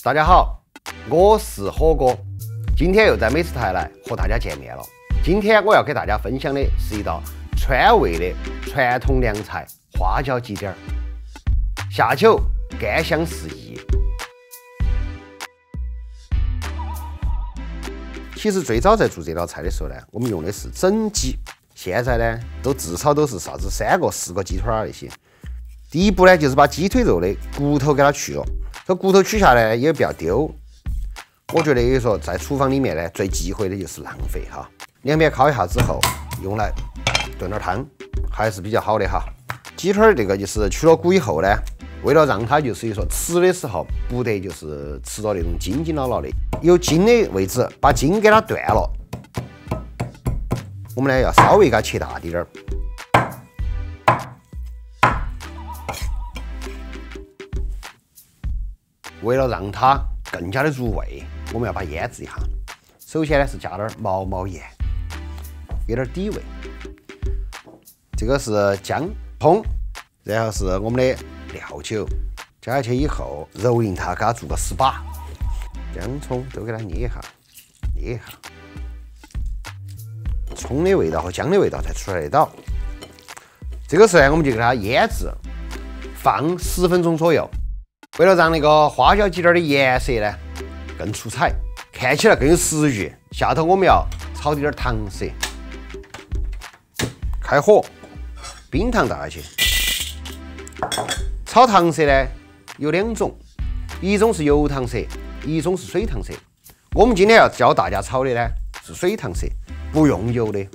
大家好，我是火锅，今天又在美食台来和大家见面了。今天我要给大家分享的是一道川味的传统凉菜——花椒鸡丁儿，下酒甘香四溢。其实最早在做这道菜的时候呢，我们用的是整鸡，现在呢至少都是啥子3个、4个鸡腿那些。第一步呢，就是把鸡腿肉的骨头给它去了。这骨头取下来也不要丢。我觉得有时候在厨房里面呢，最忌讳的就是浪费哈。两边烤一下之后，用来炖点汤，还是比较好的哈。鸡腿这个就是取了骨以后呢，为了让它就是说吃的时候不得就是吃到那种筋筋牢牢的，有筋的位置把筋给它断了。我们呢要稍微给它切大点儿。为了让它更加的入味，我们要把它腌制一下。首先呢是加点毛毛盐，给点底味。这个是姜、葱，然后是我们的料酒，加下去以后蹂躏它，给它做个丝把。姜、葱都给它捏一下，捏一下。葱的味道和姜的味道才出来得到。这个时候呢，我们就给它腌制，放10分钟左右。为了让那个花椒鸡丁的颜色呢更出彩，看起来更有食欲，下头我们要炒点糖色。开火，冰糖倒下去。炒糖色呢有2种，一种是油糖色，一种是水糖色。我们今天要教大家炒的呢是水糖色，不用油的。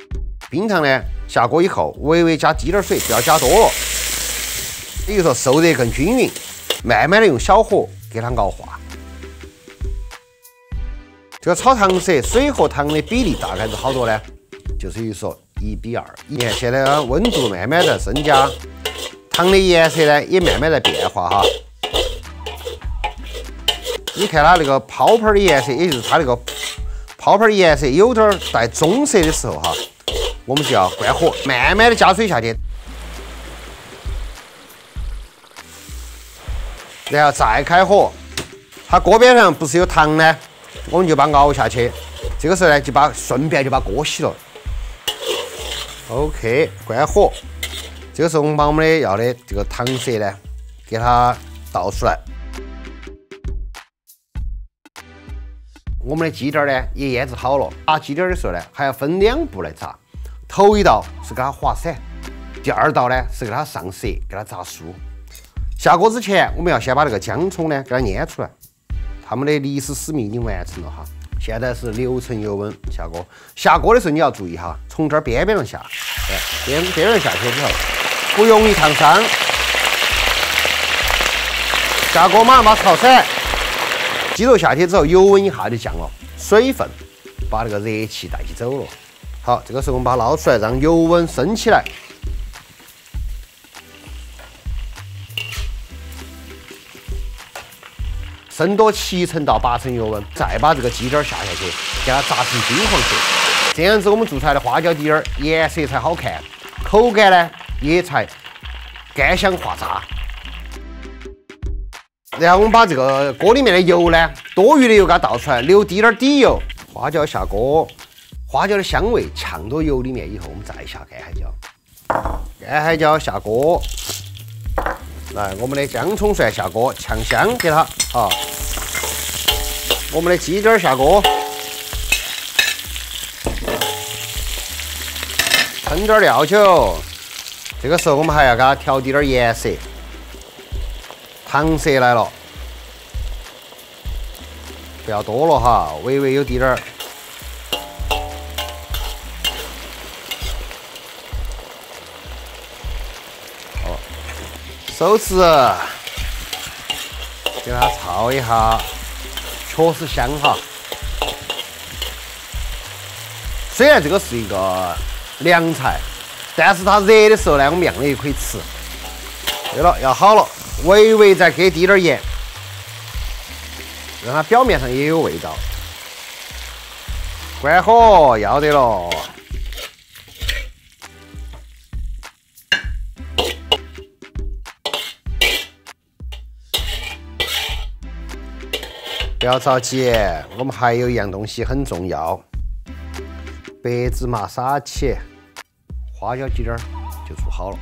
冰糖呢下锅以后，微微加滴点水，不要加多了，比如说受热更均匀。慢慢的用小火给它熬化。这个炒糖色水和糖的比例大概是好多呢？就是说1比2。你看现在温度慢慢在增加，糖的颜色呢也慢慢在变化哈。你看它那个泡泡的颜色，也就是它那个泡泡的颜色有点带棕色的时候哈，我们就要关火，慢慢的加水下去。然后再开火，它锅边上不是有糖呢，我们就把它熬下去。这个时候呢，顺便就把锅洗了。OK， 关火。这个时候我们把我们的要的这个糖色呢，给它倒出来。我们的鸡丁呢也腌制好了。炸鸡丁的时候呢，还要分2步来炸。头一道是给它滑散，第2道呢是给它上色，给它炸酥。下锅之前，我们要先把这个姜葱呢给它腌出来。他们的历史使命已经完成了哈。现在是6成油温下锅。下锅的时候你要注意哈，从这儿边边上下，边上下去之后，不容易烫伤。下锅马上把它炒散。鸡肉下去之后，油温一下就降了，水分把这个热气带起走了。好，这个时候我们把它捞出来，让油温升起来。升多7成到8成油温，再把这个鸡丁下去，给它炸成金黄色。这样子我们做出来的花椒鸡丁颜色才好看，口感呢也才甘香化炸。然后我们把这个锅里面的油呢，多余的油给它倒出来，留滴点底油。花椒下锅，花椒的香味呛到油里面以后，我们再下干海椒。干海椒下锅。来，我们的姜葱蒜下锅，呛香给它啊。我们的鸡丁下锅，喷点料酒。这个时候我们还要给它调滴点颜色，糖色来了，不要多了哈，微微有滴点。手指给它炒一下，确实香哈。虽然这个是一个凉菜，但是它热的时候呢，我们样的也可以吃。对了，要好了，微微再给滴点盐，让它表面上也有味道。关火，要得了。不要着急，我们还有一样东西很重要，白芝麻撒起，花椒鸡丁就做好了。